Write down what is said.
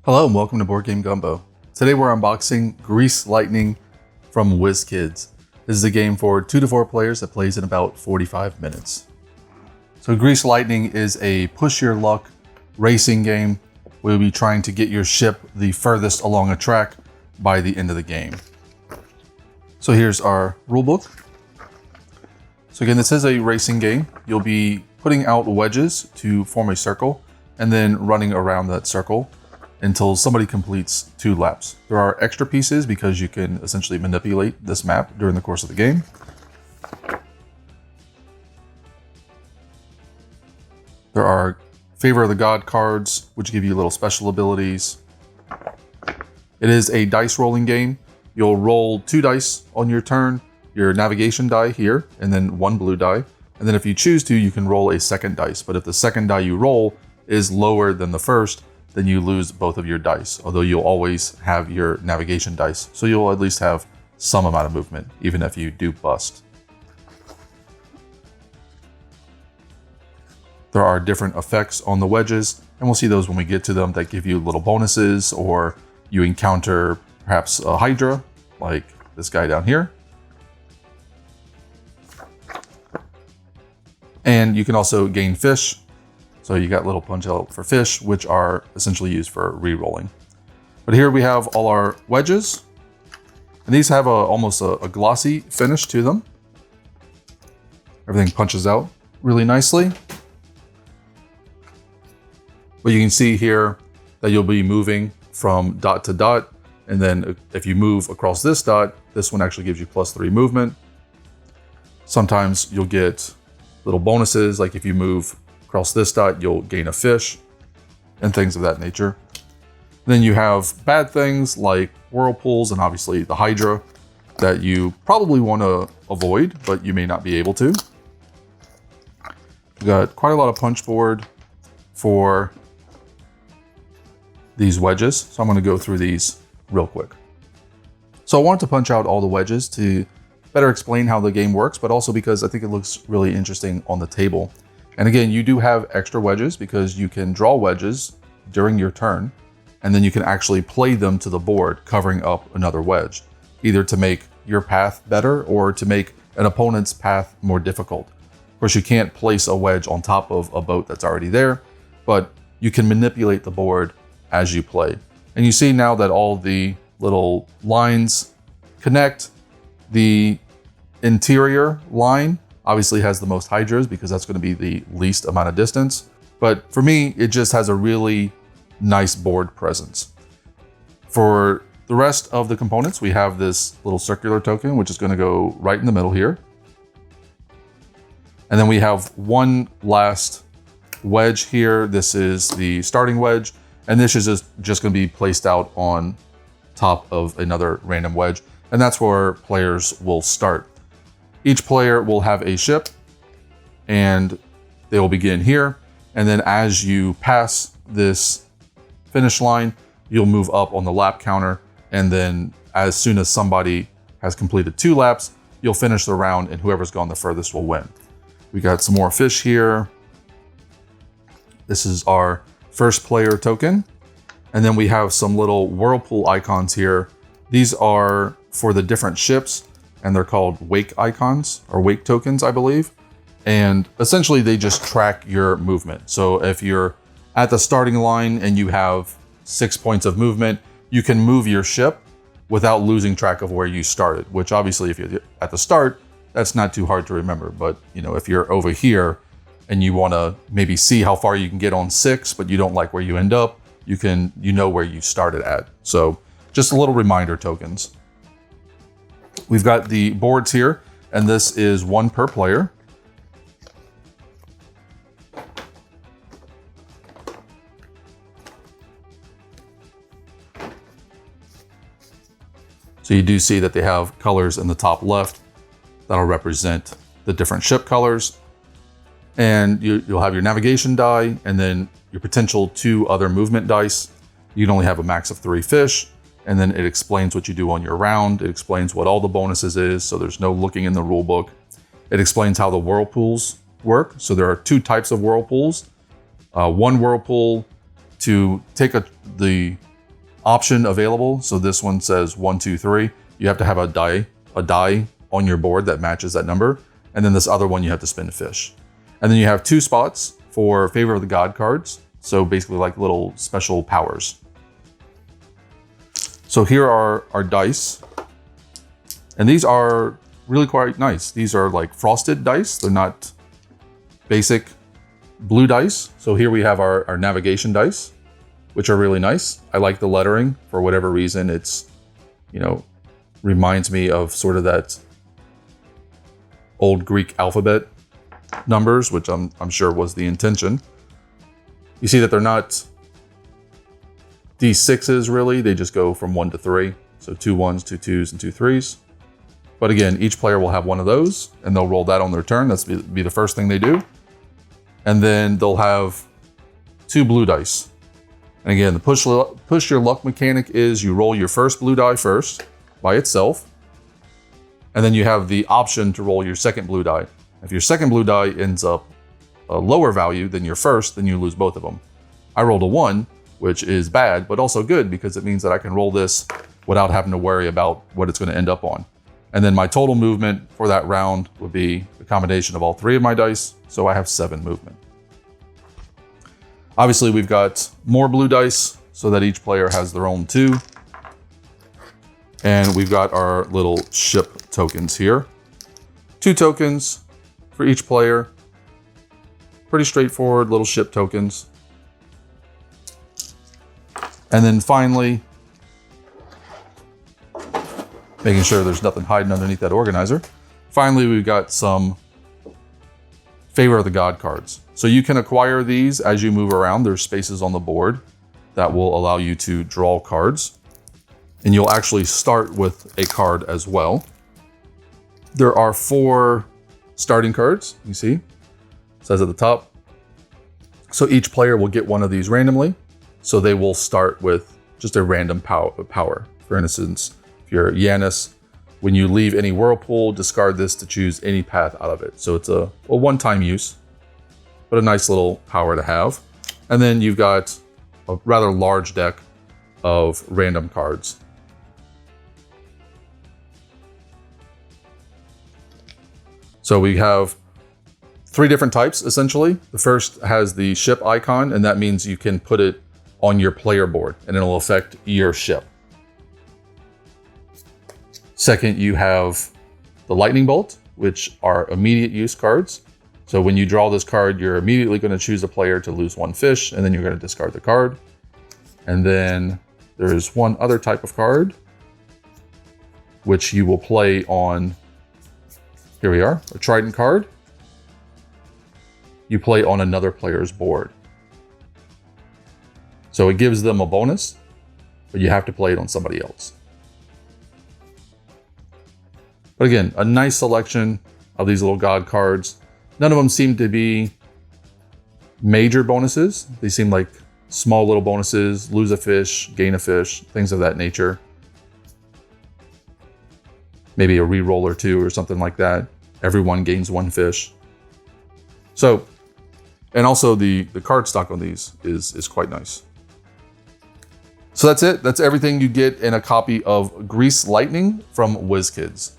Hello and welcome to Board Game Gumbo. Today we're unboxing Grease Lightning from Wizkids. This is a game for 2 to 4 players that plays in about 45 minutes. So Grease Lightning is a push your luck racing game. We'll be trying to get your ship the furthest along a track by the end of the game. So here's our rulebook. So again, this is a racing game. You'll be putting out wedges to form a circle and then running around that circle until somebody completes 2 laps. There are extra pieces because you can essentially manipulate this map during the course of the game. There are Favor of the God cards, which give you little special abilities. It is a dice rolling game. You'll roll 2 dice on your turn, your navigation die here, and then 1 blue die. And then if you choose to, you can roll a second dice. But if the second die you roll is lower than the first, then you lose both of your dice, although you'll always have your navigation dice. So you'll at least have some amount of movement, even if you do bust. There are different effects on the wedges, and we'll see those when we get to them, that give you little bonuses, or you encounter perhaps a hydra, like this guy down here. And you can also gain fish. So you got little punch out for fish, which are essentially used for re-rolling. But here we have all our wedges. And these have almost a glossy finish to them. Everything punches out really nicely. But you can see here that you'll be moving from dot to dot. And then if you move across this dot, this one actually gives you +3 movement. Sometimes you'll get little bonuses, like if you move across this dot, you'll gain a fish and things of that nature. Then you have bad things like whirlpools and obviously the hydra that you probably want to avoid, but you may not be able to. We've got quite a lot of punchboard for these wedges, so I'm going to go through these real quick. So I wanted to punch out all the wedges to better explain how the game works, but also because I think it looks really interesting on the table. And again, you do have extra wedges because you can draw wedges during your turn, and then you can actually play them to the board, covering up another wedge, either to make your path better or to make an opponent's path more difficult. Of course, you can't place a wedge on top of a boat that's already there, but you can manipulate the board as you play. And you see now that all the little lines connect. The interior line obviously has the most hydras because that's going to be the least amount of distance. But for me, it just has a really nice board presence. For the rest of the components, we have this little circular token, which is going to go right in the middle here. And then we have one last wedge here. This is the starting wedge. And this is just going to be placed out on top of another random wedge. And that's where players will start. Each player will have a ship, and they will begin here. And then as you pass this finish line, you'll move up on the lap counter. And then as soon as somebody has completed 2 laps, you'll finish the round, and whoever's gone the furthest will win. We got some more fish here. This is our first player token. And then we have some little whirlpool icons here. These are for the different ships, and they're called wake icons or wake tokens, I believe. And essentially they just track your movement. So if you're at the starting line and you have 6 points of movement, you can move your ship without losing track of where you started, which obviously if you're at the start, that's not too hard to remember. But you know, if you're over here and you want to maybe see how far you can get on 6, but you don't like where you end up, you know where you started at. So just a little reminder tokens. We've got the boards here, and this is 1 per player. So you do see that they have colors in the top left that'll represent the different ship colors. And you'll have your navigation die, and then your potential 2 other movement dice. You can only have a max of 3 fish. And then it explains what you do on your round. It explains what all the bonuses is, so there's no looking in the rule book. It explains how the whirlpools work. So there are 2 types of whirlpools. One whirlpool to take the option available. So this one says 1, 2, 3. You have to have a die on your board that matches that number. And then this other one, you have to spin a fish. And then you have 2 spots for Favor of the God cards. So basically like little special powers. So here are our dice. And these are really quite nice. These are like frosted dice. They're not basic blue dice. So here we have our navigation dice, which are really nice. I like the lettering for whatever reason. It's, you know, reminds me of sort of that old Greek alphabet numbers, which I'm sure was the intention. You see that they're not D6s really. They just go from 1 to 3. So 2 1s, 2 2s, and 2 3s. But again, each player will have one of those and they'll roll that on their turn. That's be the first thing they do. And then they'll have 2 blue dice. And again, the push your luck mechanic is you roll your first blue die first by itself. And then you have the option to roll your second blue die. If your second blue die ends up a lower value than your first, then you lose both of them. I rolled a 1, which is bad, but also good because it means that I can roll this without having to worry about what it's going to end up on. And then my total movement for that round would be a combination of all 3 of my dice, so I have 7 movement. Obviously, we've got more blue dice so that each player has their own 2. And we've got our little ship tokens here. 2 tokens for each player. Pretty straightforward little ship tokens. And then finally, making sure there's nothing hiding underneath that organizer. Finally, we've got some Favor of the God cards. So you can acquire these as you move around. There's spaces on the board that will allow you to draw cards. And you'll actually start with a card as well. There are 4 starting cards, you see. It says at the top. So each player will get one of these randomly. So they will start with just a random power. For instance, if you're Yanis, when you leave any whirlpool, discard this to choose any path out of it. So it's a one-time use, but a nice little power to have. And then you've got a rather large deck of random cards. So we have 3 different types, essentially. The first has the ship icon, and that means you can put it on your player board, and it'll affect your ship. Second, you have the lightning bolt, which are immediate use cards. So when you draw this card, you're immediately going to choose a player to lose 1 fish, and then you're going to discard the card. And then there's one other type of card, which you will play on, here we are, a trident card. You play on another player's board. So it gives them a bonus, but you have to play it on somebody else. But again, a nice selection of these little god cards. None of them seem to be major bonuses. They seem like small little bonuses, lose a fish, gain a fish, things of that nature. Maybe a reroll or 2 or something like that. Everyone gains 1 fish. So, and also the card stock on these is quite nice. So that's it. That's everything you get in a copy of Grease Lightning from Wizkids.